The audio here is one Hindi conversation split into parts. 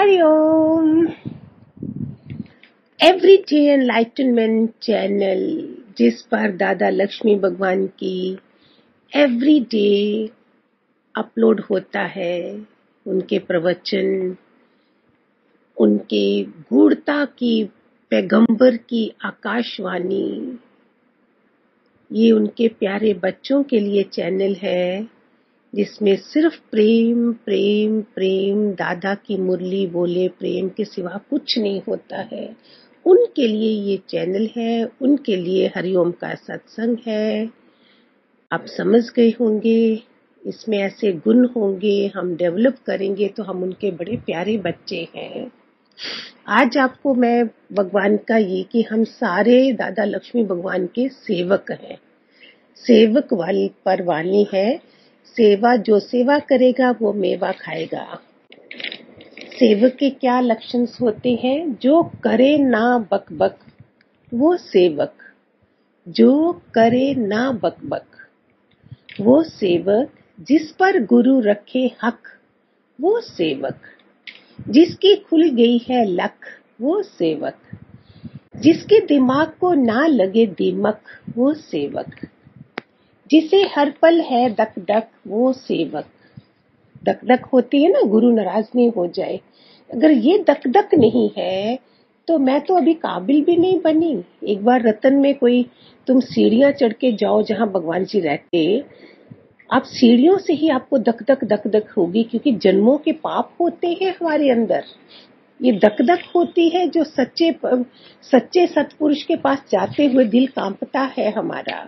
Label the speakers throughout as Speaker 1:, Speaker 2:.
Speaker 1: हरिओम। एवरीडे एनलाइटनमेंट चैनल जिस पर दादा लक्ष्मी भगवान की एवरीडे अपलोड होता है, उनके प्रवचन, उनके गूढ़ता की पैगंबर की आकाशवाणी, ये उनके प्यारे बच्चों के लिए चैनल है जिसमें सिर्फ प्रेम प्रेम प्रेम, दादा की मुरली बोले प्रेम के सिवा कुछ नहीं होता है। उनके लिए ये चैनल है, उनके लिए हरिओम का सत्संग है। आप समझ गए होंगे, इसमें ऐसे गुण होंगे, हम डेवलप करेंगे तो हम उनके बड़े प्यारे बच्चे हैं। आज आपको मैं भगवान का ये कि हम सारे दादा लक्ष्मी भगवान के सेवक हैं। सेवक वाली पर वाणी है, सेवा जो सेवा करेगा वो मेवा खाएगा। सेवक के क्या लक्षण होते हैं? जो करे ना बक बक वो सेवक, जो करे ना बक बक वो सेवक, जिस पर गुरु रखे हक वो सेवक, जिसकी खुल गई है लख वो सेवक, जिसके दिमाग को ना लगे दीमक वो सेवक, जिसे हर पल है दक दक वो सेवक। दक दक होती है ना, गुरु नाराज नहीं हो जाए। अगर ये दक दक नहीं है तो मैं तो अभी काबिल भी नहीं बनी। एक बार रतन में कोई तुम सीढ़ियां चढ़ के जाओ जहां भगवान जी रहते, आप सीढ़ियों से ही आपको दक दक होगी, क्योंकि जन्मों के पाप होते हैं हमारे अंदर। ये दक दक होती है जो सच्चे सतपुरुष के पास जाते हुए दिल कांपता है हमारा।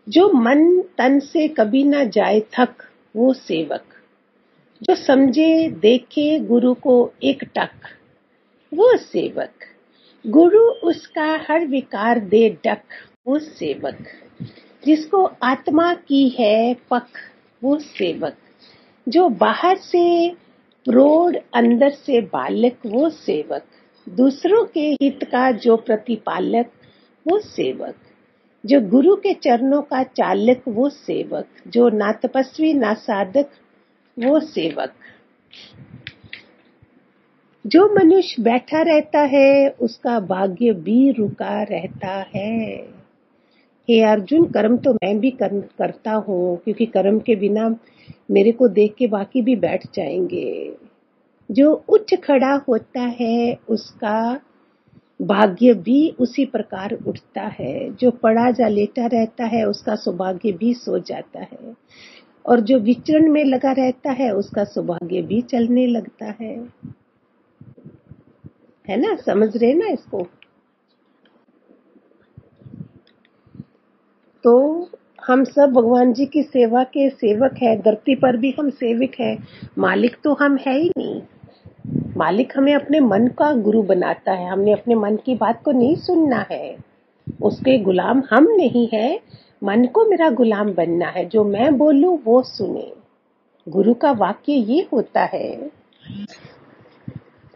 Speaker 1: जो मन तन से कभी ना जाए थक वो सेवक, जो समझे देखे गुरु को एक टक वो सेवक, गुरु उसका हर विकार दे डक वो सेवक, जिसको आत्मा की है पक वो सेवक, जो बाहर से प्रौढ़ अंदर से बालक वो सेवक, दूसरों के हित का जो प्रतिपालक वो सेवक, जो गुरु के चरणों का चालक वो सेवक, जो ना तपस्वी ना साधक वो सेवक। जो मनुष्य बैठा रहता है उसका भाग्य भी रुका रहता है। हे अर्जुन, कर्म तो मैं भी करता हूँ, क्योंकि कर्म के बिना मेरे को देख के बाकी भी बैठ जाएंगे। जो उठ खड़ा होता है उसका भाग्य भी उसी प्रकार उठता है, जो पड़ा जा लेटा रहता है उसका सौभाग्य भी सो जाता है, और जो विचरण में लगा रहता है उसका सौभाग्य भी चलने लगता है ना? समझ रहे ना इसको? तो हम सब भगवान जी की सेवा के सेवक है। धरती पर भी हम सेवक है, मालिक तो हम है ही नहीं। मालिक हमें अपने मन का गुरु बनाता है, हमने अपने मन की बात को नहीं सुनना है। उसके गुलाम हम नहीं है, मन को मेरा गुलाम बनना है। जो मैं बोलूं वो सुने। गुरु का वाक्य ये होता है,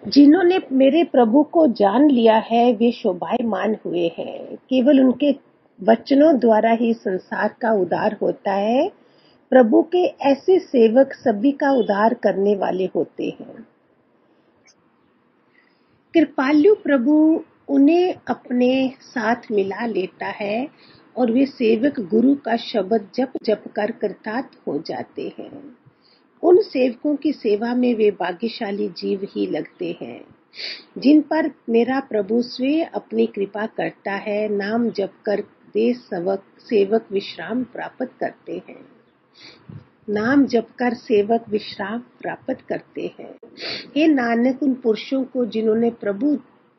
Speaker 1: जिन्होंने मेरे प्रभु को जान लिया है वे शोभायमान हुए हैं। केवल उनके वचनों द्वारा ही संसार का उद्धार होता है। प्रभु के ऐसे सेवक सभी का उद्धार करने वाले होते हैं। कृपालु प्रभु उन्हें अपने साथ मिला लेता है और वे सेवक गुरु का शब्द जप जप कर कृतार्थ हो जाते हैं। उन सेवकों की सेवा में वे भाग्यशाली जीव ही लगते हैं जिन पर मेरा प्रभु स्वयं अपनी कृपा करता है। नाम जप कर वे सेवक विश्राम प्राप्त करते हैं। नाम जप कर सेवक विश्राम प्राप्त करते हैं। हे नानक, उन पुरुषों को जिन्होंने प्रभु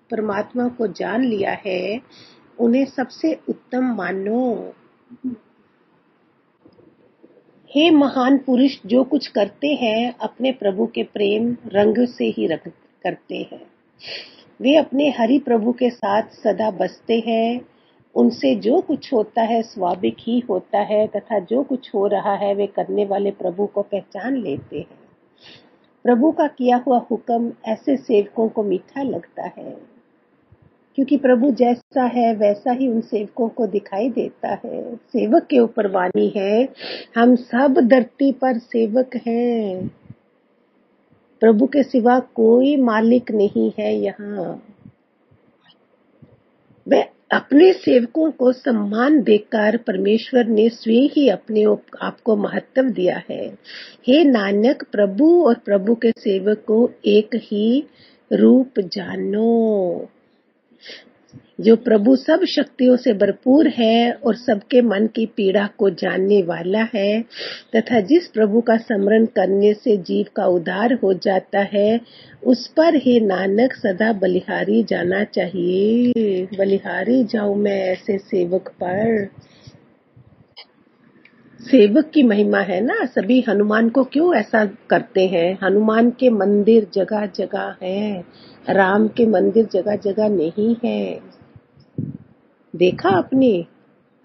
Speaker 1: परमात्मा को जान लिया है उन्हें सबसे उत्तम मानो। हे महान पुरुष, जो कुछ करते हैं अपने प्रभु के प्रेम रंग से ही करते हैं। वे अपने हरि प्रभु के साथ सदा बसते हैं। उनसे जो कुछ होता है स्वाभाविक ही होता है, तथा जो कुछ हो रहा है वे करने वाले प्रभु को पहचान लेते हैं। प्रभु का किया हुआ हुक्म ऐसे सेवकों को मीठा लगता है, क्योंकि प्रभु जैसा है वैसा ही उन सेवकों को दिखाई देता है। सेवक के ऊपर वाणी है, हम सब धरती पर सेवक हैं। प्रभु के सिवा कोई मालिक नहीं है यहाँ। वह अपने सेवकों को सम्मान देकर परमेश्वर ने स्वयं ही अपने आप को महत्व दिया है। हे नानक, प्रभु और प्रभु के सेवक को एक ही रूप जानो। जो प्रभु सब शक्तियों से भरपूर है और सबके मन की पीड़ा को जानने वाला है, तथा जिस प्रभु का स्मरण करने से जीव का उद्धार हो जाता है, उस पर हे नानक सदा बलिहारी जाना चाहिए। बलिहारी जाऊं मैं ऐसे सेवक पर। सेवक की महिमा है ना। सभी हनुमान को क्यों ऐसा करते हैं? हनुमान के मंदिर जगह जगह हैं, राम के मंदिर जगह जगह नहीं है। देखा आपने?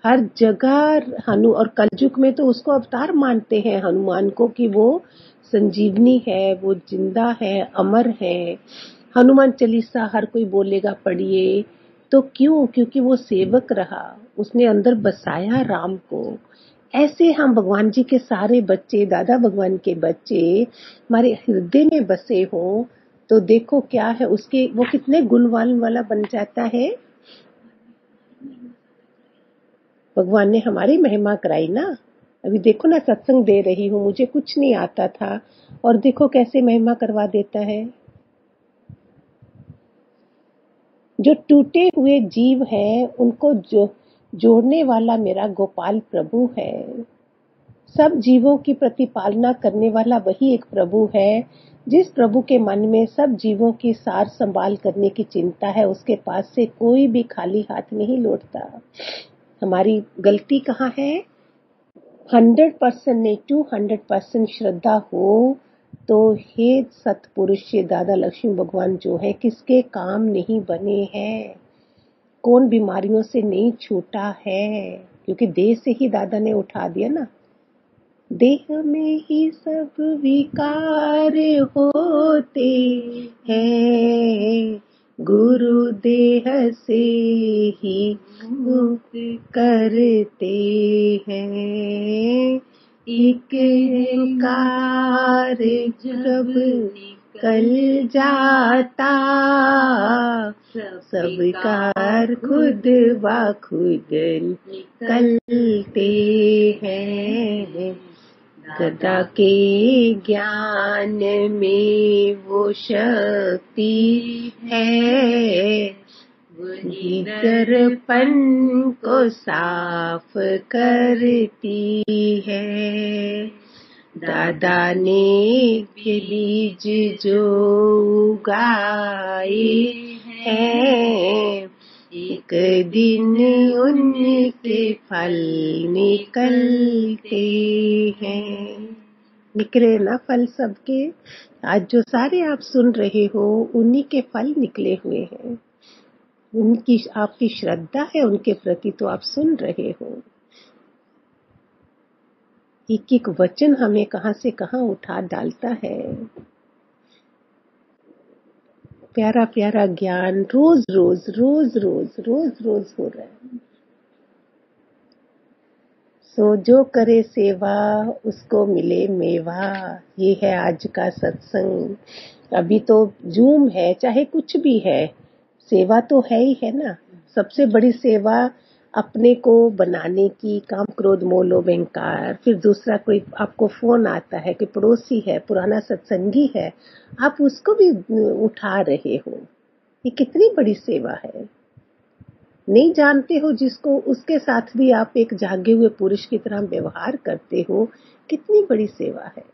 Speaker 1: हर जगह और कलयुग में तो उसको अवतार मानते हैं हनुमान को, कि वो संजीवनी है, वो जिंदा है, अमर है। हनुमान चालीसा हर कोई बोलेगा पढ़िए, तो क्यों? क्योंकि वो सेवक रहा, उसने अंदर बसाया राम को। ऐसे हम भगवान जी के सारे बच्चे, दादा भगवान के बच्चे हमारे हृदय में बसे हो, तो देखो क्या है उसके, वो कितने गुणवान वाला बन जाता है। भगवान ने हमारी महिमा कराई ना। अभी देखो ना, सत्संग दे रही हूँ, मुझे कुछ नहीं आता था और देखो कैसे महिमा करवा देता है। जो टूटे हुए जीव है उनको जोड़ने वाला मेरा गोपाल प्रभु है। सब जीवों की प्रतिपालना करने वाला वही एक प्रभु है। जिस प्रभु के मन में सब जीवों की सार संभाल करने की चिंता है, उसके पास से कोई भी खाली हाथ नहीं लौटता। हमारी गलती कहाँ है? 100% नहीं, 200% श्रद्धा हो तो हे सतपुरुष दादा लक्ष्मी भगवान जो है, किसके काम नहीं बने हैं? कौन बीमारियों से नहीं छूटा है? क्योंकि देह से ही दादा ने उठा दिया ना। देह में ही सब विकार होते हैं, गुरु देह से ही मुक्त करते हैं। एक कार जब निकल जाता, सब कार खुद ब खुद निकलते हैं। गदा के ज्ञान में वो शक्ति है, वही दर्पण को साफ करती है। दादा ने बीज जो उगाए हैं, एक दिन उनके फल निकलते हैं। निकले ना फल सबके। आज जो सारे आप सुन रहे हो, उन्हीं के फल निकले हुए हैं। उनकी आपकी श्रद्धा है उनके प्रति, तो आप सुन रहे हो। एक एक वचन हमें कहां से कहां उठा डालता है। प्यारा प्यारा ज्ञान रोज रोज रोज रोज रोज रोज हो रहा है। सो जो करे सेवा उसको मिले मेवा, ये है आज का सत्संग। अभी तो जूम है, चाहे कुछ भी है, सेवा तो है ही है ना। सबसे बड़ी सेवा अपने को बनाने की, काम क्रोध मोह लोभ अहंकार। फिर दूसरा कोई आपको फोन आता है कि पड़ोसी है, पुराना सत्संगी है, आप उसको भी उठा रहे हो, ये कितनी बड़ी सेवा है। नहीं जानते हो जिसको, उसके साथ भी आप एक जागे हुए पुरुष की तरह व्यवहार करते हो, कितनी बड़ी सेवा है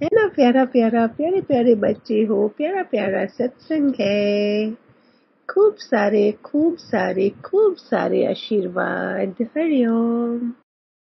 Speaker 1: ना। प्यारा प्यारा प्यारे प्यारे बच्चे हो, प्यारा प्यारा सत्संग है। खूब सारे खूब सारे खूब सारे आशीर्वाद। हरिओम।